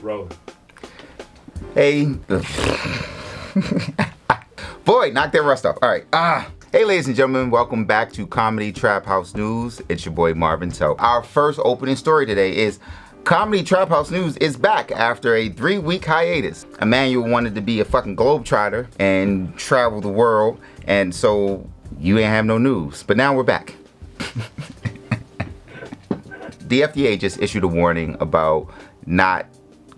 Rolling. Hey. Boy, knock that rust off. All right. Hey, ladies and gentlemen, welcome back to Comedy Trap House News. It's your boy Marvin Telp. Our first opening story today is Comedy Trap House News is back after a 3-week hiatus. Emmanuel wanted to be a fucking globetrotter and travel the world, and so you ain't have no news. But now we're back. The FDA just issued a warning about not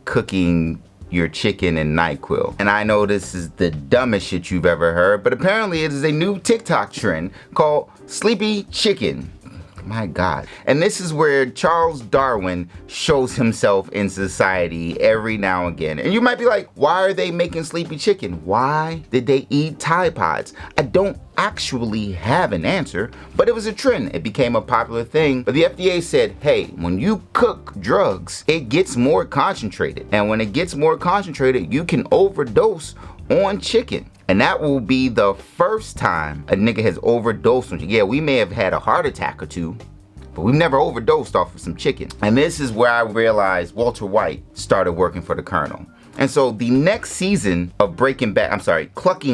cooking your chicken in Nyquil. And I know this is the dumbest shit you've ever heard, but apparently it is a new TikTok trend called Sleepy Chicken. My God. And this is where Charles Darwin shows himself in society every now and again. And you might be like, why are they making sleepy chicken? Why did they eat Tide Pods? I don't actually have an answer, but it was a trend. It became a popular thing. But the FDA said, hey, when you cook drugs, it gets more concentrated. And when it gets more concentrated, you can overdose on chicken. And that will be the first time a nigga has overdosed on chicken. Yeah, we may have had a heart attack or two, but we've never overdosed off of some chicken. And this is where I realized Walter White started working for the Colonel. And so the next season of Clucking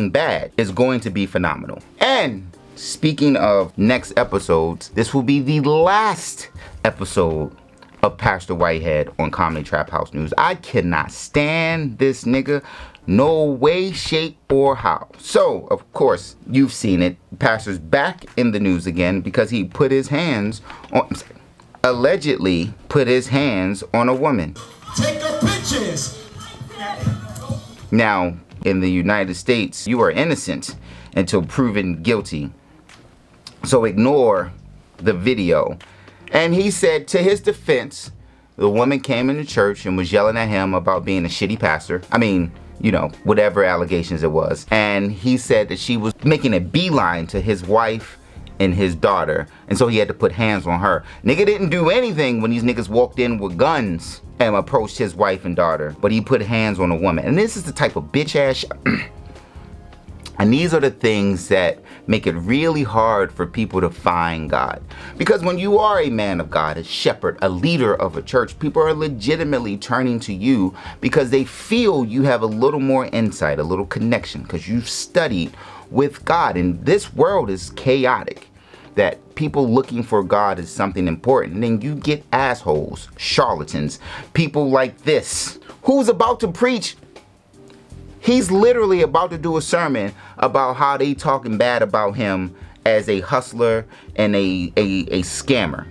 Bad is going to be phenomenal. And speaking of next episodes, this will be the last episode of Pastor Whitehead on Comedy Trap House News. I cannot stand this nigga. No way, shape, or how. So, of course, you've seen it. Pastor's back in the news again because he put his hands on, allegedly put his hands on a woman. Take the pictures! Now, in the United States, you are innocent until proven guilty. So ignore the video. And he said, to his defense, the woman came into church and was yelling at him about being a shitty pastor. I mean, you know, whatever allegations it was. And he said that she was making a beeline to his wife and his daughter. And so he had to put hands on her. Nigga didn't do anything when these niggas walked in with guns and approached his wife and daughter. But he put hands on a woman. And this is the type of bitch ass and these are the things that make it really hard for people to find God. Because when you are a man of God, a shepherd, a leader of a church, people are legitimately turning to you because they feel you have a little more insight, a little connection, because you've studied with God. And this world is chaotic, that people looking for God is something important. And then you get assholes, charlatans, people like this, who's about to preach. He's literally about to do a sermon about how they talking bad about him as a hustler and a scammer.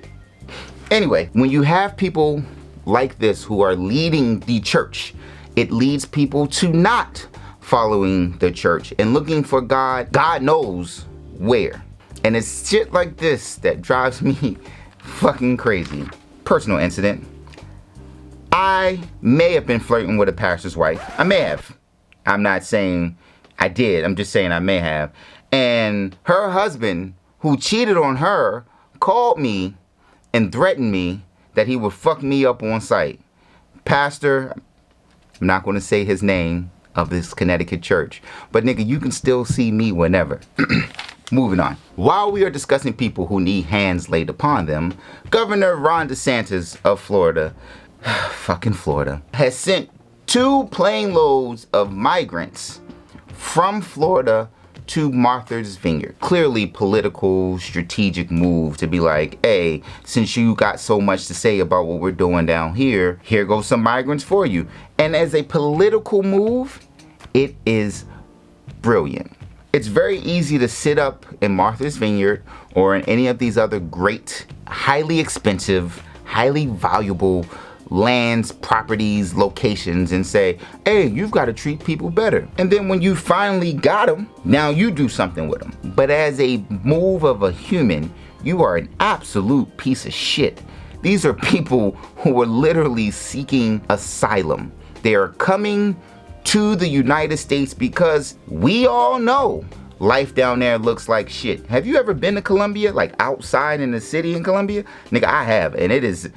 Anyway, when you have people like this who are leading the church, it leads people to not following the church and looking for God, God knows where. And it's shit like this that drives me fucking crazy. Personal incident. I may have been flirting with a pastor's wife. I may have. I'm not saying I did. I'm just saying I may have. And her husband, who cheated on her, called me and threatened me that he would fuck me up on sight. Pastor, I'm not going to say his name of this Connecticut church, but nigga, you can still see me whenever. Moving on. While we are discussing people who need hands laid upon them, Governor Ron DeSantis of Florida, fucking Florida, has sent 2 plane loads of migrants from Florida to Martha's Vineyard. Clearly political, strategic move to be like, hey, since you got so much to say about what we're doing down here, here goes some migrants for you. And as a political move, it is brilliant. It's very easy to sit up in Martha's Vineyard or in any of these other great, highly expensive, highly valuable lands, properties, locations, and say, hey, you've got to treat people better. And then when you finally got them, now you do something with them. But as a move of a human, you are an absolute piece of shit. These are people who are literally seeking asylum. They are coming to the United States because we all know life down there looks like shit. Have you ever been to Colombia, like outside in the city in Colombia? Nigga, I have, and it is,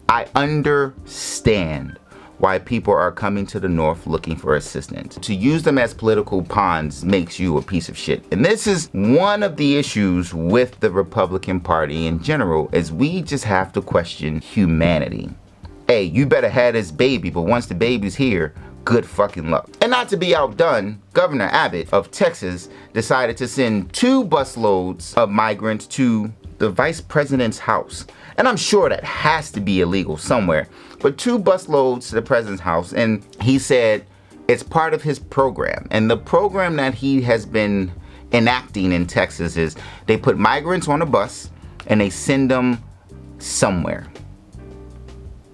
I understand why people are coming to the north looking for assistance. To use them as political pawns makes you a piece of shit. And this is one of the issues with the Republican Party in general, is we just have to question humanity. hey, you better have this baby, but once the baby's here, good fucking luck. And not to be outdone, Governor Abbott of Texas decided to send 2 busloads of migrants to the vice president's house. And I'm sure that has to be illegal somewhere, but 2 busloads to the president's house, and he said it's part of his program. And the program that he has been enacting in Texas is they put migrants on a bus and they send them somewhere.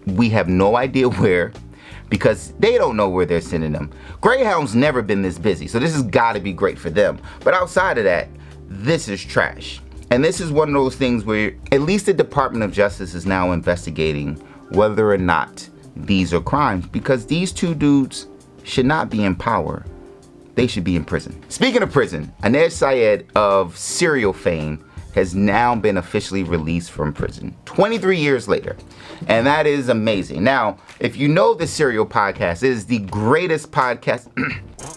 We have no idea where, because they don't know where they're sending them. Greyhound's never been this busy, so this has got to be great for them. But outside of that, this is trash. And this is one of those things where at least the Department of Justice is now investigating whether or not these are crimes, because these 2 dudes should not be in power. They should be in prison. Speaking of prison, Anez Syed of Serial fame has now been officially released from prison 23 years later. And that is amazing. Now, if you know the Serial podcast, it is the greatest podcast.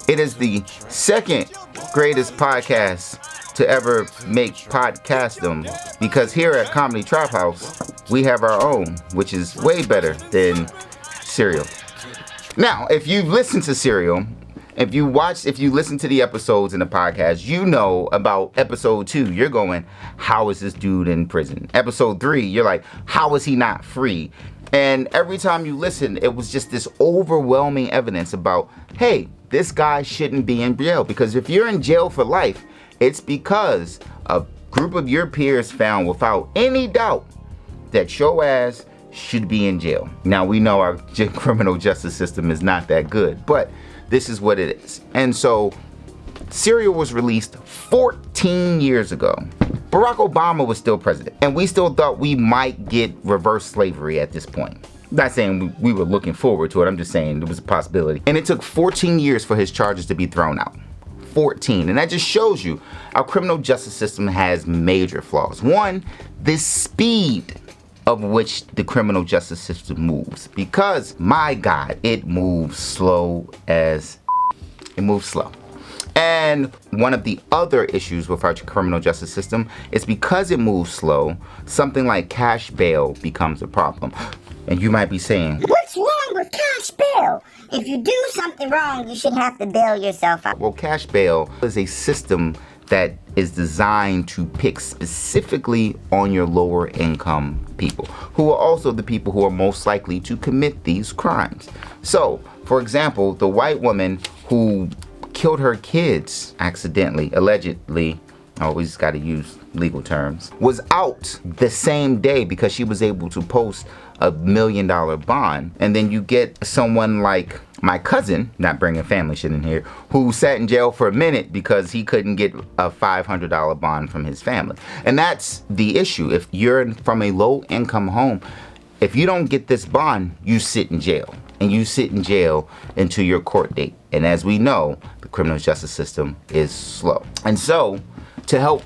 It is the 2nd greatest podcast to ever make podcastdom, because here at Comedy Trap House, we have our own, which is way better than Serial. Now, if you've listened to Serial, if you listen to the episodes in the podcast, you know about episode 2. You're going, how is this dude in prison? Episode 3, you're like, how is he not free? And every time you listen, it was just this overwhelming evidence about, hey, this guy shouldn't be in jail. Because if you're in jail for life, it's because a group of your peers found without any doubt that your ass should be in jail. Now, we know our criminal justice system is not that good, but this is what it is. And so Serial was released 14 years ago. Barack Obama was still president, and we still thought we might get reverse slavery at this point. I'm not saying we were looking forward to it, I'm just saying there was a possibility. And it took 14 years for his charges to be thrown out. 14. And that just shows you our criminal justice system has major flaws. One, the speed of which the criminal justice system moves, because my God, it moves slow. And one of the other issues with our criminal justice system is because it moves slow, something like cash bail becomes a problem. And you might be saying, what's wrong with cash bail? If you do something wrong, you should have to bail yourself out. Well, cash bail is a system that is designed to pick specifically on your lower income people, who are also the people who are most likely to commit these crimes. So, for example, the white woman who killed her kids accidentally, allegedly, I always got to use legal terms, was out the same day because she was able to post $1 million bond. And then you get someone like my cousin, not bringing family shit in here, who sat in jail for a minute because he couldn't get a $500 bond from his family. And that's the issue. If you're from a low income home, if you don't get this bond, you sit in jail. And you sit in jail until your court date. And as we know, the criminal justice system is slow. And so, to help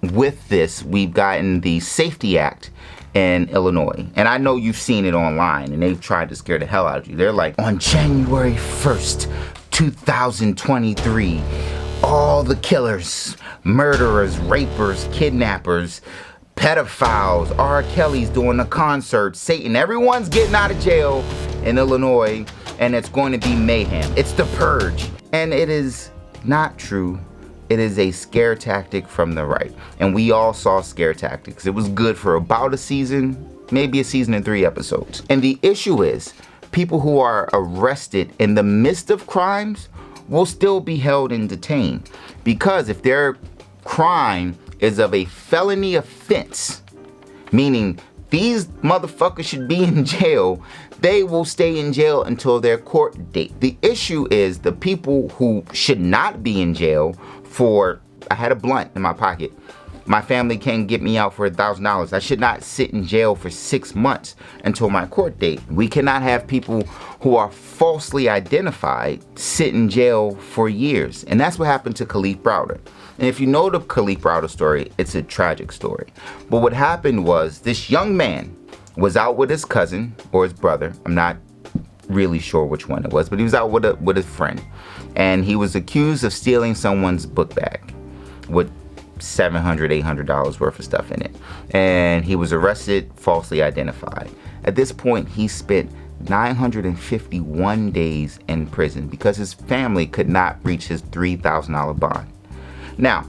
with this, we've gotten the Safety Act in Illinois. And I know you've seen it online, and they've tried to scare the hell out of you. They're like, on January 1st, 2023, all the killers, murderers, rapers, kidnappers, pedophiles, R. Kelly's doing a concert, Satan, everyone's getting out of jail in Illinois, and it's going to be mayhem. It's the purge. And it is not true. It is a scare tactic from the right. And we all saw scare tactics. It was good for about a season, maybe a season and 3 episodes. And the issue is, people who are arrested in the midst of crimes will still be held and detained. Because if their crime is of a felony offense, meaning these motherfuckers should be in jail, they will stay in jail until their court date. The issue is the people who should not be in jail for, I had a blunt in my pocket, my family can get me out for $1,000. I should not sit in jail for 6 months until my court date. We cannot have people who are falsely identified sit in jail for years. And that's what happened to Khalif Browder. And if you know the Khalif Browder story, it's a tragic story. But what happened was this young man was out with his cousin or his brother. I'm not really sure which one it was, but he was out with a friend. And he was accused of stealing someone's book bag with $700, $800 worth of stuff in it. And he was arrested, falsely identified. At this point, he spent 951 days in prison because his family could not reach his $3,000 bond. Now,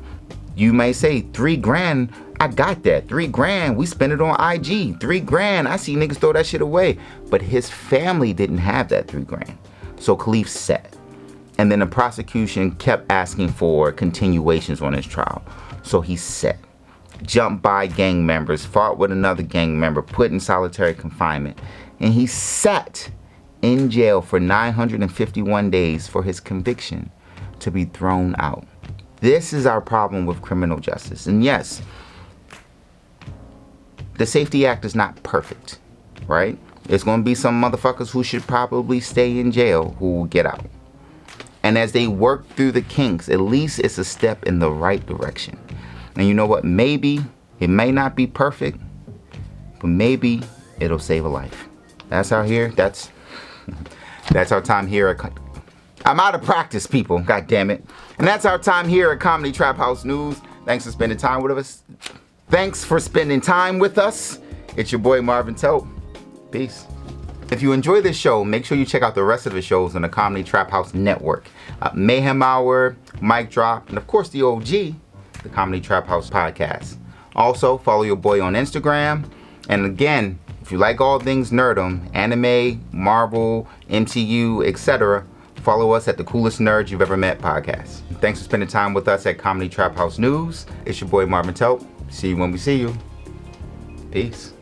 you may say, $3,000, I got that. $3,000, we spent it on IG. $3,000, I see niggas throw that shit away. But his family didn't have that $3,000. So Khalif sat. And then the prosecution kept asking for continuations on his trial. So he sat. Jumped by gang members, fought with another gang member, put in solitary confinement. And he sat in jail for 951 days for his conviction to be thrown out. This is our problem with criminal justice. And yes, the Safety Act is not perfect, right? There's going to be some motherfuckers who should probably stay in jail who will get out. And as they work through the kinks, at least it's a step in the right direction. And you know what? Maybe it may not be perfect, but maybe it'll save a life. That's our time here. I'm out of practice, people. God damn it. And that's our time here at Comedy Trap House News. Thanks for spending time with us. It's your boy Marvin Telp. Peace. If you enjoy this show, make sure you check out the rest of the shows on the Comedy Trap House Network. Mayhem Hour, Mic Drop, and of course the OG, the Comedy Trap House Podcast. Also, follow your boy on Instagram. And again, if you like all things nerdom, anime, Marvel, MCU, etc., follow us at the Coolest Nerds You've Ever Met podcast. Thanks for spending time with us at Comedy Trap House News. It's your boy Marvin Telp. See you when we see you. Peace.